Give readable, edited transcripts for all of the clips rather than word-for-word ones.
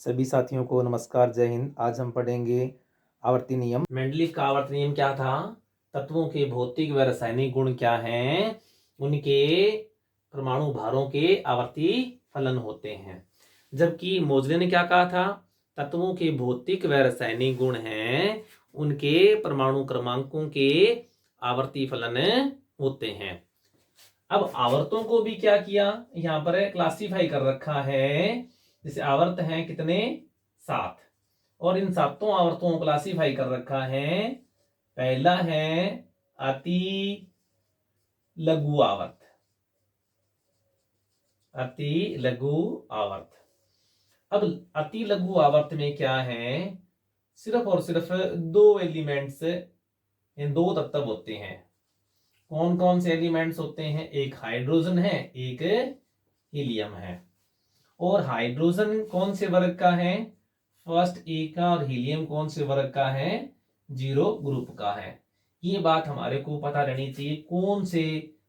सभी साथियों को नमस्कार, जय हिंद। आज हम पढ़ेंगे आवर्ती नियम। मेंडलीव का आवर्त नियम क्या था? तत्वों के भौतिक व रासायनिक गुण क्या हैं, उनके परमाणु भारों के आवर्ती फलन होते हैं। जबकि मोजले ने क्या कहा था? तत्वों के भौतिक व रासायनिक गुण हैं, उनके परमाणु क्रमांकों के आवर्ती फलन होते हैं। अब आवर्तों को भी क्या किया, यहां पर क्लासिफाई कर रखा है। जैसे आवर्त हैं कितने? 7। और इन सातों आवर्तों को क्लासिफाई कर रखा है। पहला है अति लघु आवर्त। अति लघु आवर्त। अब अति लघु आवर्त में क्या है? सिर्फ और सिर्फ दो एलिमेंट्स, दो तत्व होते हैं। कौन कौन से एलिमेंट्स होते हैं? एक हाइड्रोजन है, एक हीलियम है। और हाइड्रोजन कौन से वर्ग का है? फर्स्ट ए का। और हीलियम कौन से वर्ग का है? 0 ग्रुप का है। ये बात हमारे को पता रहनी चाहिए, कौन से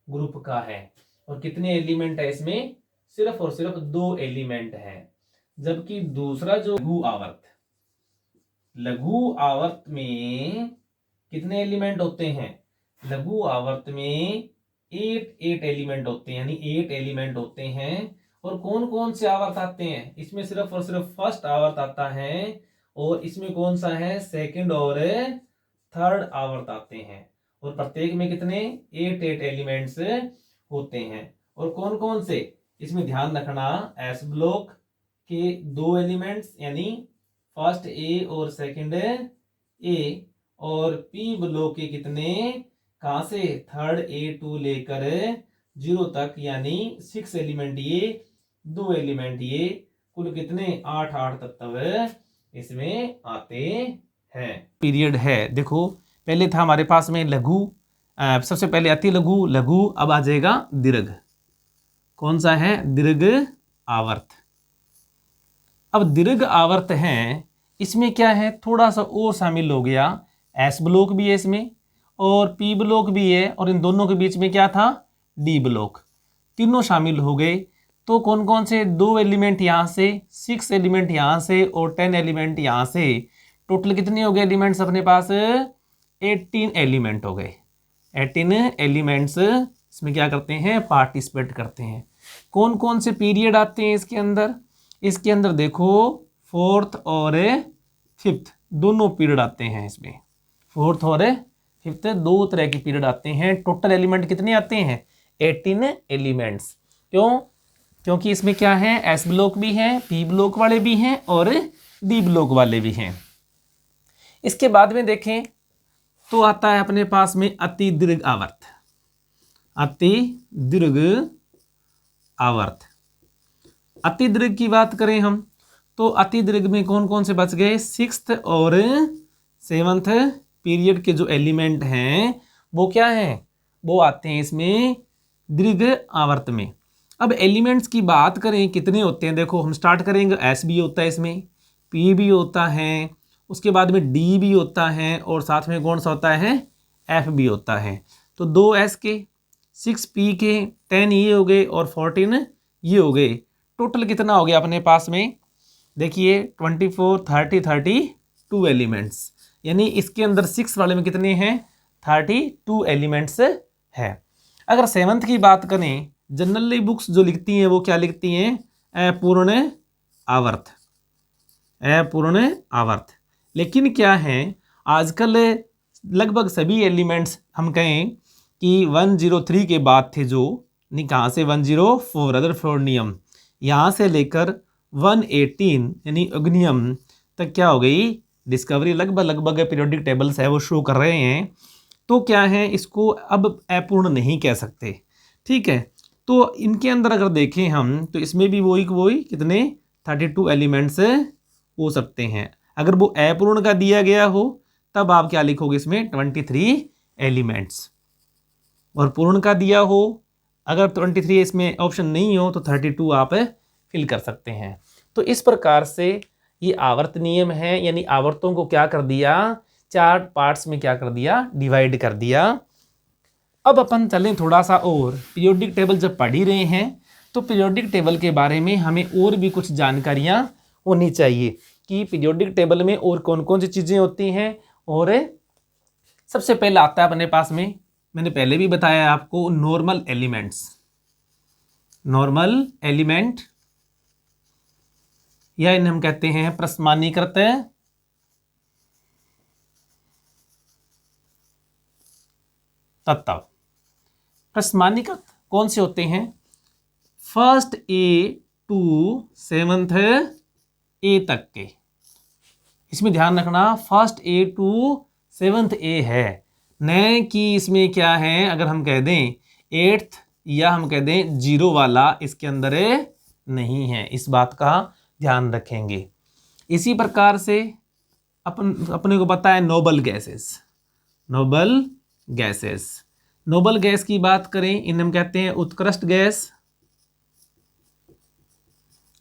ग्रुप का है और कितने एलिमेंट है इसमें। सिर्फ और सिर्फ 2 एलिमेंट है। जबकि दूसरा जो लघु आवर्त में कितने एलिमेंट होते हैं? लघु आवर्त में 8 एलिमेंट होते हैं, यानी 8 एलिमेंट होते हैं। और कौन कौन से आवर्त आते हैं इसमें? सिर्फ और सिर्फ फर्स्ट आवर्त आता है। और इसमें कौन सा है? सेकंड और थर्ड आवर्त आते हैं। और प्रत्येक में कितने? 8 एलिमेंट्स होते हैं। और कौन कौन से इसमें ध्यान रखना, एस ब्लॉक के 2 एलिमेंट्स, यानी फर्स्ट ए और सेकंड ए। और पी ब्लॉक के कितने? कहां से? थर्ड ए टू लेकर 0 तक, यानी 6 एलिमेंट ये, 2 एलिमेंट ये। कुल कितने? 8 तत्व इसमें आते हैं। पीरियड है, देखो पहले था हमारे पास में लघु, सबसे पहले अति लघु, लघु, अब आ जाएगा दीर्घ। कौन सा है? दीर्घ आवर्त। अब दीर्घ आवर्त है, इसमें क्या है? थोड़ा सा और शामिल हो गया। एस ब्लॉक भी है इसमें और पी ब्लॉक भी है। और इन दोनों के बीच में क्या था? D block. तीनों शामिल हो गए। तो कौन कौन से? 2 एलिमेंट यहां से, 6 एलिमेंट यहां से और 10 एलिमेंट यहां से। टोटल कितने हो गए एलिमेंट्स अपने पास? 18 एलिमेंट हो गए। 18 एलिमेंट्स इसमें क्या करते हैं? पार्टिसिपेट करते हैं। कौन कौन से पीरियड आते हैं इसके अंदर? इसके अंदर देखो 4th और 5th दोनों पीरियड आते हैं इसमें। 4th और 5th 2 तरह के पीरियड आते हैं। टोटल एलिमेंट कितने आते हैं? 18 एलिमेंट्स। क्यों? क्योंकि इसमें क्या है? एस ब्लॉक भी है, पी ब्लॉक वाले भी हैं और डी ब्लॉक वाले भी हैं। इसके बाद में देखें तो आता है अपने पास में अति दीर्घ आवर्त। अति दीर्घ आवर्त। अति दीर्घ की बात करें हम तो अति दीर्घ में कौन कौन से बच गए? 6th और 7th पीरियड के जो एलिमेंट हैं वो क्या हैं? वो आते हैं इसमें दीर्घ आवर्त में। अब एलिमेंट्स की बात करें कितने होते हैं, देखो हम स्टार्ट करेंगे। एस भी होता है इसमें, पी भी होता है, उसके बाद में डी भी होता है और साथ में कौन सा होता है? एफ भी होता है। तो 2 एस के, 6 पी के, 10 ये हो गए और 14 ये हो गए। टोटल कितना हो गया अपने पास में? देखिए 24, 30, 32 एलिमेंट्स। यानी इसके अंदर 6 वाले में कितने हैं? 32 एलिमेंट्स है। अगर 7th की बात करें, जनरली बुक्स जो लिखती हैं वो क्या लिखती हैं? अपूर्ण आवर्त। अपूर्ण आवर्त। लेकिन क्या है, आजकल लगभग सभी एलिमेंट्स हम कहें कि 103 के बाद थे जो, नहीं कहाँ से? 104 रदरफोर्ड नियम, यहाँ से लेकर 118 यानी अग्नियम तक क्या हो गई? डिस्कवरी। लगभग पीरियोडिक टेबल्स है वो शो कर रहे हैं। तो क्या है, इसको अब अपूर्ण नहीं कह सकते। ठीक है, तो इनके अंदर अगर देखें हम तो इसमें भी वही कितने? 32 एलिमेंट्स हो सकते हैं। अगर वो अपूर्ण का दिया गया हो तब आप क्या लिखोगे इसमें? 23 एलिमेंट्स। और पूर्ण का दिया हो, अगर 23 इसमें ऑप्शन नहीं हो तो 32 आप फिल कर सकते हैं। तो इस प्रकार से ये आवर्त नियम है, यानी आवर्तों को क्या कर दिया? 4 पार्ट्स में क्या कर दिया? डिवाइड कर दिया। अब अपन चलें थोड़ा सा और, पीरियोडिक टेबल जब पढ़ ही रहे हैं तो पीरियोडिक टेबल के बारे में हमें और भी कुछ जानकारियां होनी चाहिए कि पीरियोडिक टेबल में और कौन कौन सी चीज़ें होती हैं। और सबसे पहले आता है अपने पास में, मैंने पहले भी बताया आपको, नॉर्मल एलिमेंट्स। नॉर्मल एलिमेंट या इन्हें हम कहते हैं प्रस्मानीकृत तत्व। प्रस्मानीकृत कौन से होते हैं? फर्स्ट ए टू 7th ए तक के। इसमें ध्यान रखना फर्स्ट ए टू 7th ए है, न कि इसमें क्या है, अगर हम कह दें 8th या हम कह दें 0 वाला इसके अंदर नहीं है। इस बात का ध्यान रखेंगे। इसी प्रकार से अपने को पता है noble gases. Noble gases, noble gas की बात करें, इन्हें हम कहते हैं उत्कृष्ट गैस,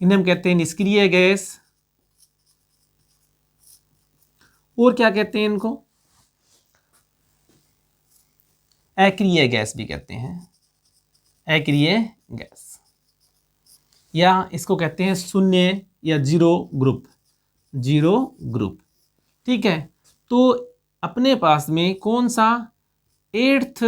इन्हें हम कहते हैं निष्क्रिय गैस, और क्या कहते हैं इनको? अक्रिय गैस भी कहते हैं, अक्रिय गैस, या इसको कहते हैं शून्य या जीरो ग्रुप, जीरो ग्रुप। ठीक है, तो अपने पास में कौन सा 8th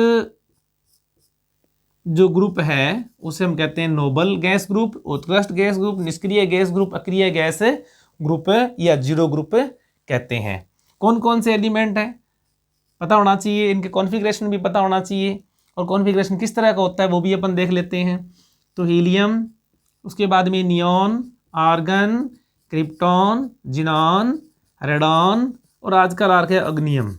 जो ग्रुप है उसे हम कहते हैं नोबल गैस ग्रुप, उत्कृष्ट गैस ग्रुप, निष्क्रिय गैस ग्रुप, अक्रिय गैस ग्रुप या जीरो ग्रुप कहते हैं। कौन कौन से एलिमेंट हैं पता होना चाहिए, इनके कॉन्फ़िगरेशन भी पता होना चाहिए, और कॉन्फ़िगरेशन किस तरह का होता है वो भी अपन देख लेते हैं। तो हीलियम, उसके बाद में neon, argon, krypton, xenon, radon, और आजकल आ रहा है अग्नियम।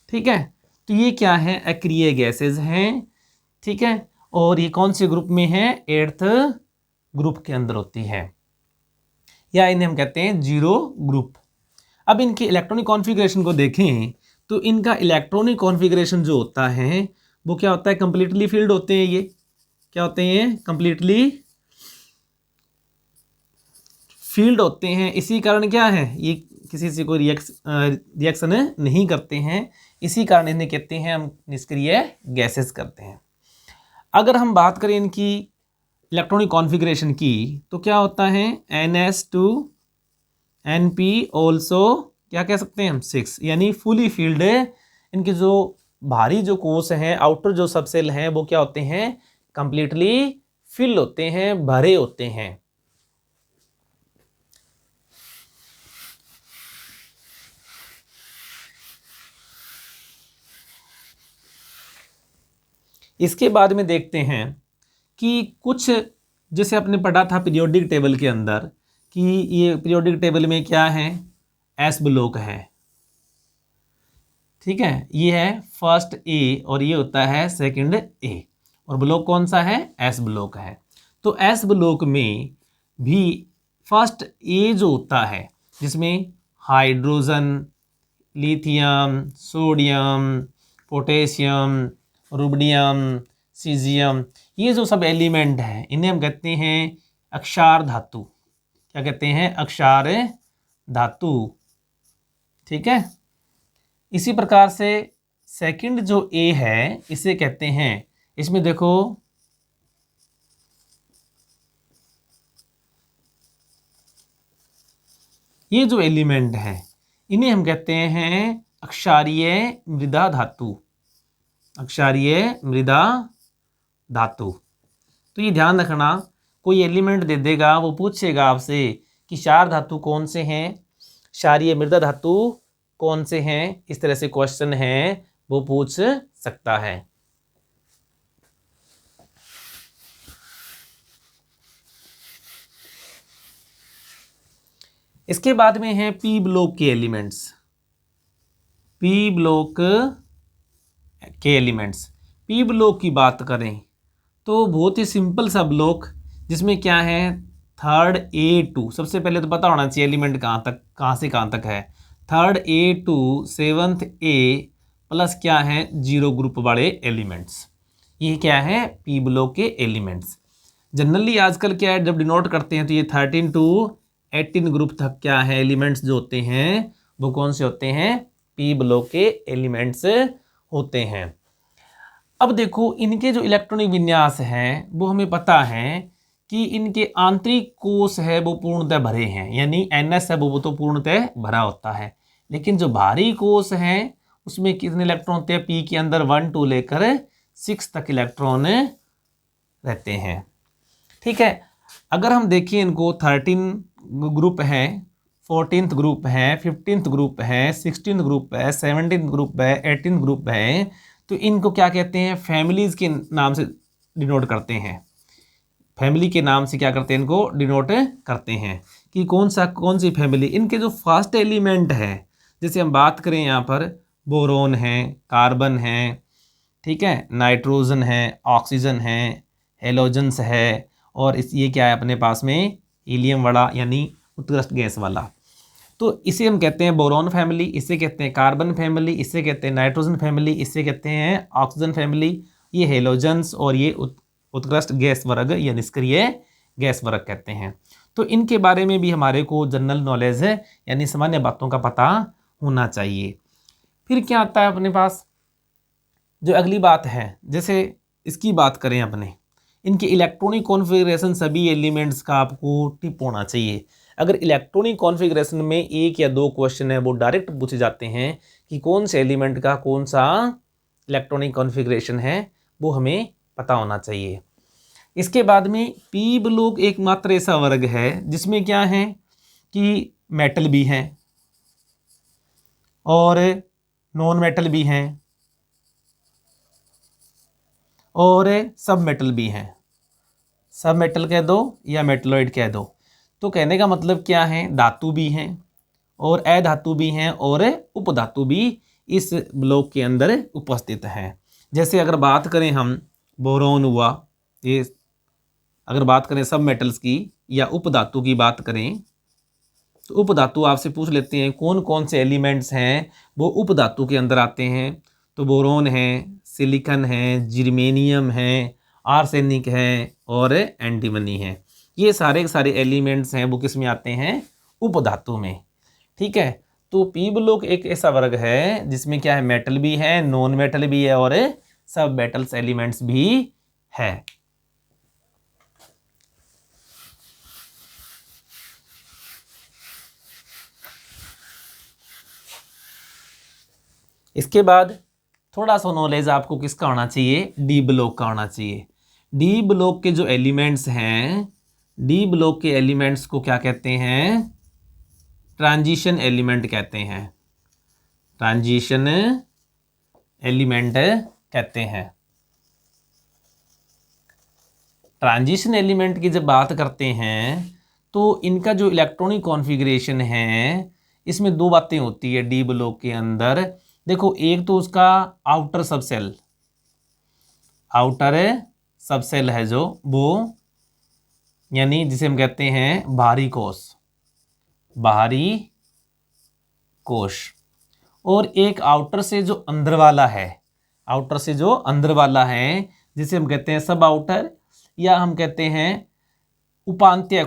ठीक है, तो ये क्या है? अक्रिय गैसेज हैं। ठीक है, और ये कौन से ग्रुप में है? 8th ग्रुप के अंदर होती है, या इन्हें हम कहते हैं जीरो ग्रुप। अब इनके इलेक्ट्रॉनिक कॉन्फ़िगरेशन को देखें तो इनका इलेक्ट्रॉनिक कॉन्फ़िगरेशन जो होता है वो क्या होता है? कंप्लीटली फील्ड होते हैं। ये क्या होते हैं? कंप्लीटली फील्ड होते हैं। इसी कारण क्या है, ये किसी से कोई रिएक्शन नहीं करते हैं, इसी कारण इन्हें कहते हैं हम निष्क्रिय गैसेस करते हैं। अगर हम बात करें इनकी इलेक्ट्रॉनिक कॉन्फ़िगरेशन की तो क्या होता है? NS2 NP ऑल्सो क्या कह सकते हैं हम? 6, यानी फुली फील्ड है। इनके जो भारी जो कोश हैं, आउटर जो सबसेल हैं, वो क्या होते हैं? कंप्लीटली फिल होते हैं, भरे होते हैं। इसके बाद में देखते हैं कि कुछ, जैसे आपने पढ़ा था पीरियोडिक टेबल के अंदर कि ये पीरियोडिक टेबल में क्या है? एस ब्लॉक है। ठीक है, ये है फर्स्ट ए और ये होता है सेकंड ए, और ब्लॉक कौन सा है? एस ब्लॉक है। तो एस ब्लॉक में भी फर्स्ट ए जो होता है जिसमें hydrogen, lithium, sodium, potassium, rubidium, caesium, ये जो सब एलिमेंट हैं इन्हें हम कहते हैं अक्षार धातु। क्या कहते हैं? अक्षार धातु। ठीक है, इसी प्रकार से सेकंड जो ए है इसे कहते हैं, इसमें देखो ये जो एलिमेंट हैं इन्हें हम कहते हैं अक्षारीय मृदा धातु, अक्षारीय मृदा धातु। तो ये ध्यान रखना, कोई एलिमेंट दे देगा, वो पूछेगा आपसे कि क्षार धातु कौन से हैं, क्षारीय मृदा धातु कौन से हैं, इस तरह से क्वेश्चन है वो पूछ सकता है। इसके बाद में है पी ब्लॉक के एलिमेंट्स। पी ब्लॉक के एलिमेंट्स, पी ब्लॉक की बात करें तो बहुत ही सिंपल सा ब्लॉक, जिसमें क्या है? थर्ड A2, सबसे पहले तो पता होना चाहिए एलिमेंट कहाँ से कहाँ तक है। Third A2 7th A plus क्या है? जीरो ग्रुप वाले एलिमेंट्स, ये क्या है? पी ब्लॉक के एलिमेंट्स। जनरली आजकल क्या है, जब डिनोट करते हैं तो ये 13 to 18 ग्रुप तक क्या है एलिमेंट्स जो होते हैं वो कौन से होते हैं? पी ब्लॉक के एलिमेंट्स होते हैं। अब देखो इनके जो इलेक्ट्रॉनिक विन्यास हैं वो हमें पता है कि इनके आंतरिक कोश है वो पूर्णतः भरे हैं, यानी NS है वो तो पूर्णतः भरा होता है। लेकिन जो बाहरी कोश है उसमें कितने इलेक्ट्रॉन होते हैं? P के अंदर 1 2 लेकर 6 तक इलेक्ट्रॉन रहते हैं। ठीक है, अगर हम देखें इनको 13 ग्रुप है, 14th ग्रुप है, 15th ग्रुप है, 16th ग्रुप है, 17th ग्रुप है, 18th ग्रुप है, तो इनको क्या कहते हैं? फैमिलीज के नाम से डिनोट करते हैं। फैमिली के नाम से क्या करते हैं? इनको डिनोट करते हैं कि कौन सी फैमिली। इनके जो फर्स्ट एलिमेंट है, जैसे हम बात करें यहाँ पर बोरोन है, कार्बन है, ठीक है, नाइट्रोजन है, ऑक्सीजन है, हेलोजन्स है, और ये क्या है अपने पास में? हीलियम वाला, यानी उत्कृष्ट गैस वाला। तो इसे हम कहते हैं बोरोन फैमिली, इसे कहते हैं कार्बन फैमिली, इसे कहते हैं नाइट्रोजन फैमिली, इसे कहते हैं ऑक्सीजन फैमिली, ये हेलोजन्स, और ये उत्कृष्ट गैस वर्ग या निष्क्रिय गैस वर्ग कहते हैं। तो इनके बारे में भी हमारे को जनरल नॉलेज है, यानी सामान्य बातों का पता होना चाहिए। फिर क्या आता है अपने पास? जो अगली बात है, जैसे इसकी बात करें अपने, इनके इलेक्ट्रॉनिक कॉन्फ़िगरेशन, सभी एलिमेंट्स का आपको टिप होना चाहिए। अगर इलेक्ट्रॉनिक कॉन्फ़िगरेशन में 1 या 2 क्वेश्चन है वो डायरेक्ट पूछे जाते हैं कि कौन से एलिमेंट का कौन सा इलेक्ट्रॉनिक कॉन्फ़िगरेशन है, वो हमें पता होना चाहिए। इसके बाद में पी ब्लॉक एकमात्र ऐसा वर्ग है जिसमें क्या है कि मेटल भी हैं और नॉन मेटल भी हैं और सब मेटल भी हैं। सब मेटल कह दो या मेटलॉइड कह दो। तो कहने का मतलब क्या है? धातु भी हैं और अधातु भी हैं और उपधातु भी इस ब्लॉक के अंदर उपस्थित हैं। जैसे अगर बात करें हम बोरोन हुआ, ये अगर बात करें सब मेटल्स की या उपधातु की बात करें, तो उपधातु आपसे पूछ लेते हैं कौन कौन से एलिमेंट्स हैं वो उपधातु के अंदर आते हैं। तो बोरोन है, सिलिकन है, जर्मेनियम है, आर्सेनिक है और एंटीमनी है। ये सारे के सारे एलिमेंट्स हैं वो किस में आते हैं? उपधातु में। ठीक है, तो पी ब्लॉक एक ऐसा वर्ग है जिसमें क्या है? मेटल भी है, नॉन मेटल भी है और सब मेटल्स एलिमेंट्स भी है। इसके बाद थोड़ा सा नॉलेज आपको किसका होना चाहिए? डी ब्लॉक का होना चाहिए। डी ब्लॉक के जो एलिमेंट्स हैं, डी ब्लॉक के एलिमेंट्स को क्या कहते हैं? ट्रांजिशन एलिमेंट कहते हैं। ट्रांजिशन एलिमेंट कहते हैं। ट्रांजिशन एलिमेंट की जब बात करते हैं तो इनका जो इलेक्ट्रॉनिक कॉन्फ़िगरेशन है इसमें 2 बातें होती है डी ब्लॉक के अंदर। देखो, एक तो उसका आउटर सबसेल है जो वो, यानी जिसे हम कहते हैं बाहरी कोश, और एक आउटर से जो अंदर वाला है, जिसे हम कहते हैं सब आउटर, या हम कहते हैं उपांत्य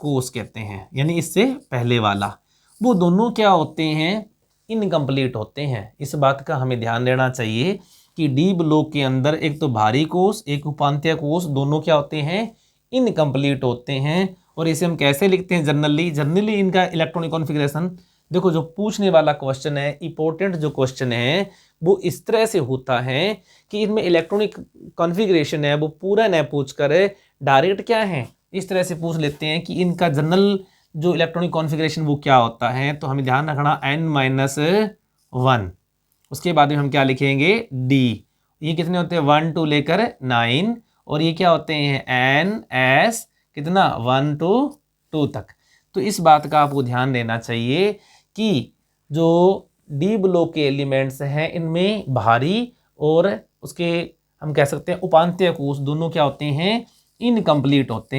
कोश कहते हैं, यानी इससे पहले वाला। वो दोनों क्या होते हैं? इनकम्प्लीट होते हैं। इस बात का हमें ध्यान देना चाहिए कि डी ब्लॉक के अंदर एक तो भारी कोश, एक उपांत्य कोश, दोनों क्या होते हैं? इनकम्प्लीट होते हैं। और इसे हम कैसे लिखते हैं? जनरली इनका इलेक्ट्रॉनिक कॉन्फ़िगरेशन, देखो जो पूछने वाला क्वेश्चन है, इंपॉर्टेंट जो क्वेश्चन है वो इस तरह से होता है कि इनमें इलेक्ट्रॉनिक कॉन्फ़िगरेशन है वो पूरा न पूछ कर डायरेक्ट क्या है इस तरह से पूछ लेते हैं कि इनका जनरल जो इलेक्ट्रॉनिक कॉन्फ़िगरेशन वो क्या होता है। तो हमें ध्यान रखना n-1, उसके बाद में हम क्या लिखेंगे? d। ये कितने होते हैं? 1 2 लेकर 9, और ये क्या होते हैं? n-s कितना? 1 to 2 तक। तो इस बात का आपको ध्यान देना चाहिए कि जो डी ब्लॉक के एलिमेंट्स हैं इनमें भारी और उसके हम कह सकते हैं उपांत्य कोश दोनों क्या होते हैं? इनकम्प्लीट होते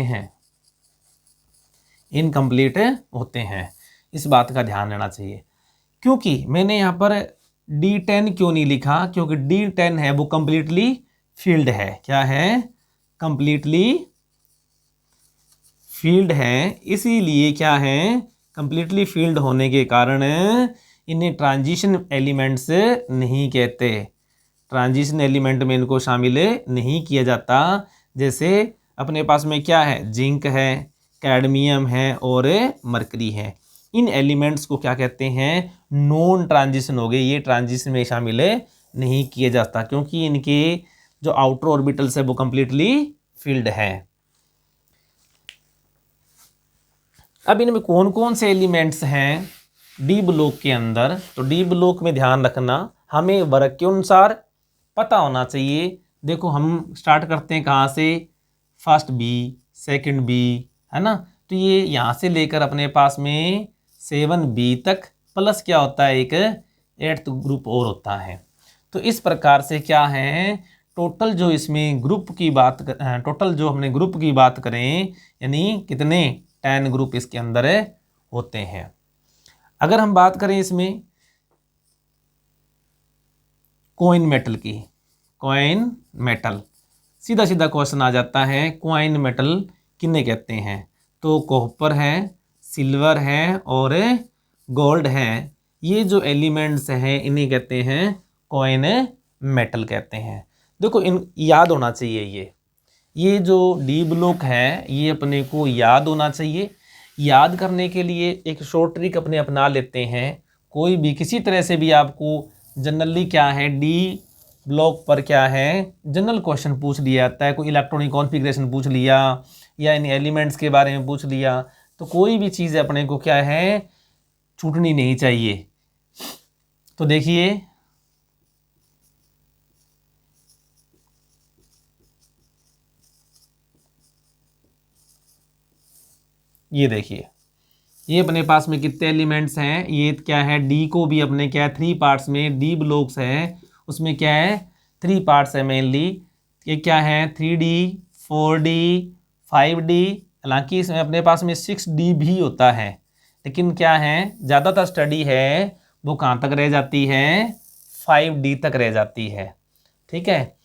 हैं। इस बात का ध्यान देना चाहिए। क्योंकि मैंने यहाँ पर D10 क्यों नहीं लिखा? क्योंकि D10 है वो कंप्लीटली फील्ड है। क्या है? कंप्लीटली फील्ड है। इसीलिए क्या है? कंप्लीटली फील्ड होने के कारण इन्हें ट्रांजिशन एलिमेंट्स नहीं कहते। ट्रांजिशन एलिमेंट में इनको शामिल नहीं किया जाता। जैसे अपने पास में क्या है, जिंक है, कैडमियम है और मरकरी है। इन एलिमेंट्स को क्या कहते हैं, नॉन ट्रांजिशन हो गए, ये ट्रांजिशन में शामिल नहीं किए जाता क्योंकि इनके जो आउटर ऑर्बिटल्स है वो कंप्लीटली फिल्ड है। अब इनमें कौन कौन से एलिमेंट्स हैं डी ब्लॉक के अंदर, तो डी ब्लॉक में ध्यान रखना हमें वर्ग के अनुसार पता होना चाहिए। देखो हम स्टार्ट करते हैं कहाँ से, फर्स्ट बी, सेकंड बी, है ना। तो ये यहाँ से लेकर अपने पास में 7B तक प्लस क्या होता है, एक 8th ग्रुप और होता है। तो इस प्रकार से क्या है, टोटल जो इसमें ग्रुप की बात टोटल जो हमने ग्रुप की बात करें, यानी कितने 10 ग्रुप इसके अंदर होते हैं। अगर हम बात करें इसमें कॉइन मेटल की, कॉइन मेटल, सीधा सीधा क्वेश्चन आ जाता है, कॉइन मेटल किन्हें कहते हैं, तो कॉपर है, सिल्वर है और गोल्ड है। ये जो एलिमेंट्स हैं इन्हें कहते हैं कॉइन मेटल कहते हैं। देखो इन याद होना चाहिए, ये जो डी ब्लॉक है ये अपने को याद होना चाहिए। याद करने के लिए एक शॉर्ट ट्रिक अपने अपना लेते हैं। कोई भी किसी तरह से भी आपको जनरली क्या है, डी ब्लॉक पर क्या है, जनरल क्वेश्चन पूछ लिया जाता है, कोई इलेक्ट्रॉनिक कॉन्फ़िगरेशन पूछ लिया या इन एलिमेंट्स के बारे में पूछ लिया, तो कोई भी चीज़ अपने को क्या है, छूटनी नहीं चाहिए। तो देखिए ये देखिए, ये अपने पास में कितने एलिमेंट्स हैं, ये क्या है, डी को भी अपने क्या है 3 पार्ट्स में, डी ब्लॉक्स है उसमें क्या है 3 पार्ट्स है मेनली। ये क्या है 3D, 4D, 5D, हालांकि इसमें अपने पास में 6D भी होता है, लेकिन क्या है ज़्यादातर स्टडी है वो कहाँ तक रह जाती है, 5D तक रह जाती है। ठीक है,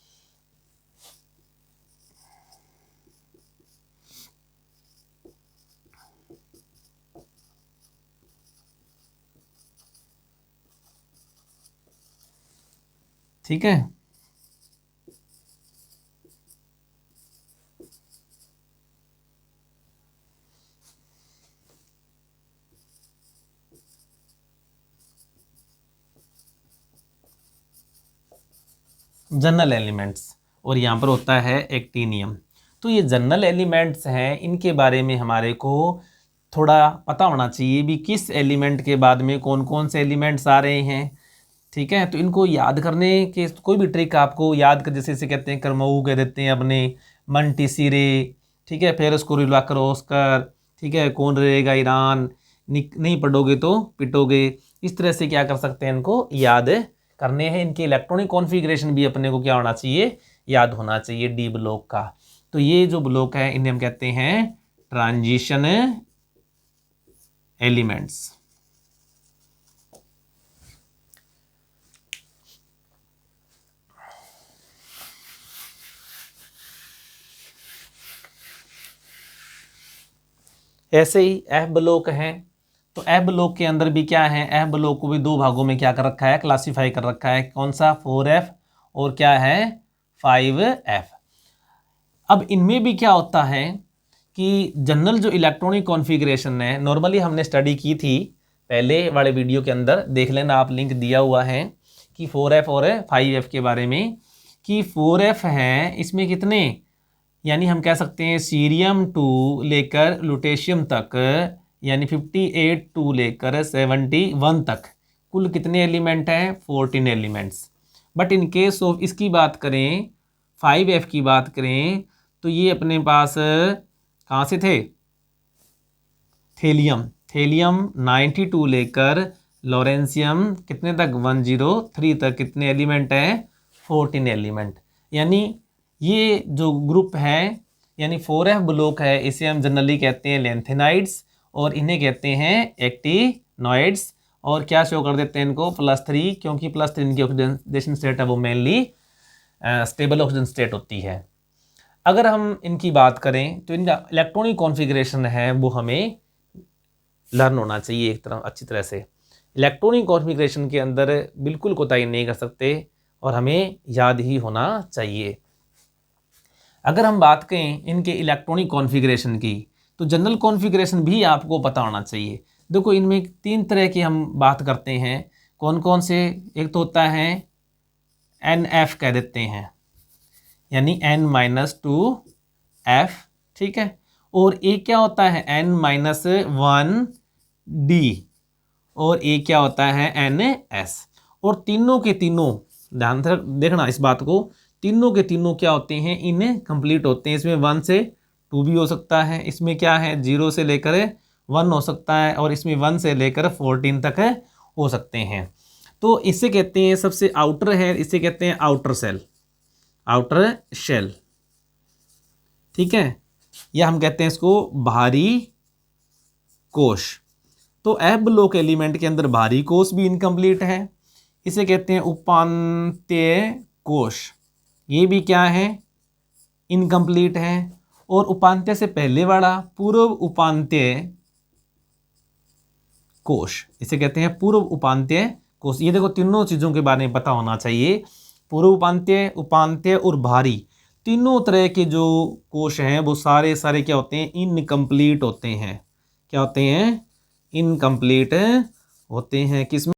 ठीक है। जनरल एलिमेंट्स, और यहाँ पर होता है एक्टिनियम। तो ये जनरल एलिमेंट्स हैं, इनके बारे में हमारे को थोड़ा पता होना चाहिए भी किस एलिमेंट के बाद में कौन कौन से एलिमेंट्स आ रहे हैं। ठीक है, तो इनको याद करने के कोई भी ट्रिक आपको याद कर, जैसे इसे कहते हैं करमऊ कह देते हैं अपने, मंटिसिरे, ठीक है, फिर उसको रिलाक्रोस्कर, ठीक है, कौन रहेगा ईरान, नहीं पढ़ोगे तो पिटोगे। इस तरह से क्या कर सकते हैं, इनको याद करने हैं। इनके इलेक्ट्रॉनिक कॉन्फ़िगरेशन भी अपने को क्या होना चाहिए, याद होना चाहिए डी ब्लॉक का। तो ये जो ब्लॉक है इन्हें हम कहते हैं ट्रांजिशन एलिमेंट्स। ऐसे ही एफ ब्लॉक है, तो एफ ब्लॉक के अंदर भी क्या है, एफ ब्लॉक को भी 2 भागों में क्या कर रखा है, क्लासीफाई कर रखा है। कौन सा, 4F और क्या है 5F। अब इनमें भी क्या होता है कि जनरल जो इलेक्ट्रॉनिक कॉन्फ़िगरेशन है, नॉर्मली हमने स्टडी की थी पहले वाले वीडियो के अंदर, देख लेना आप, लिंक दिया हुआ है कि 4F और 5F के बारे में, कि 4F है इसमें कितने, यानी हम कह सकते हैं सीरियम टू लेकर लुटेशियम तक, यानी 58 टू लेकर 71 तक कुल कितने एलिमेंट हैं, 14 elements. But in case of इसकी बात करें, 5F की बात करें, तो ये अपने पास कहाँ से थे, थेलियम 92 लेकर लॉरेंसियम कितने तक, 103 तक कितने एलिमेंट हैं, 14 एलिमेंट। यानी ये जो ग्रुप है, यानी 4F ब्लॉक है, इसे हम जनरली कहते हैं लेंथेनाइड्स और इन्हें कहते हैं एक्टिनॉइड्स। और क्या शो कर देते हैं इनको, +3, क्योंकि +3 इनकी ऑक्सीडेशन स्टेट है वो मेनली स्टेबल ऑक्सीजन स्टेट होती है। अगर हम इनकी बात करें तो इनका इलेक्ट्रॉनिक कॉन्फ़िगरेशन है वो हमें लर्न होना चाहिए एक तरह अच्छी तरह से। इलेक्ट्रॉनिक कॉन्फ़िगरेशन के अंदर बिल्कुल कोताही नहीं कर सकते, और हमें याद ही होना चाहिए। अगर हम बात करें इनके इलेक्ट्रॉनिक कॉन्फ़िगरेशन की, तो जनरल कॉन्फ़िगरेशन भी आपको पता होना चाहिए। देखो इनमें 3 तरह की हम बात करते हैं। कौन कौन से? एक तो होता है NF कह देते हैं, यानी N-2F, ठीक है। और एक क्या होता है N-1D, और एक क्या होता है NS। और तीनों के तीनों, ध्यान से देखना इस बात को, तीनों के तीनों क्या होते हैं, इनकम्प्लीट होते हैं। इसमें 1 से 2 भी हो सकता है, इसमें क्या है 0 से लेकर 1 हो सकता है, और इसमें 1 से लेकर 14 तक हो सकते हैं। तो इसे कहते हैं सबसे आउटर है, इसे कहते हैं आउटर सेल, आउटर शेल, ठीक है। या हम कहते हैं इसको बाहरी कोश। तो एफ ब्लॉक एलिमेंट के अंदर बाहरी कोश भी इनकम्प्लीट है, इसे कहते हैं उपांत्य कोश, ये भी क्या है इनकम्प्लीट है। और उपांत्य से पहले वाला पूर्व उपांत्य कोश, इसे कहते हैं पूर्व उपांत्य कोश। ये देखो तीनों चीजों के बारे में पता होना चाहिए। पूर्व उपांत्य, उपांत्य और बाहरी, तीनों तरह के जो कोश हैं वो सारे सारे क्या होते हैं, इनकम्प्लीट होते हैं। क्या होते हैं? इनकम्प्लीट होते हैं। किसमें?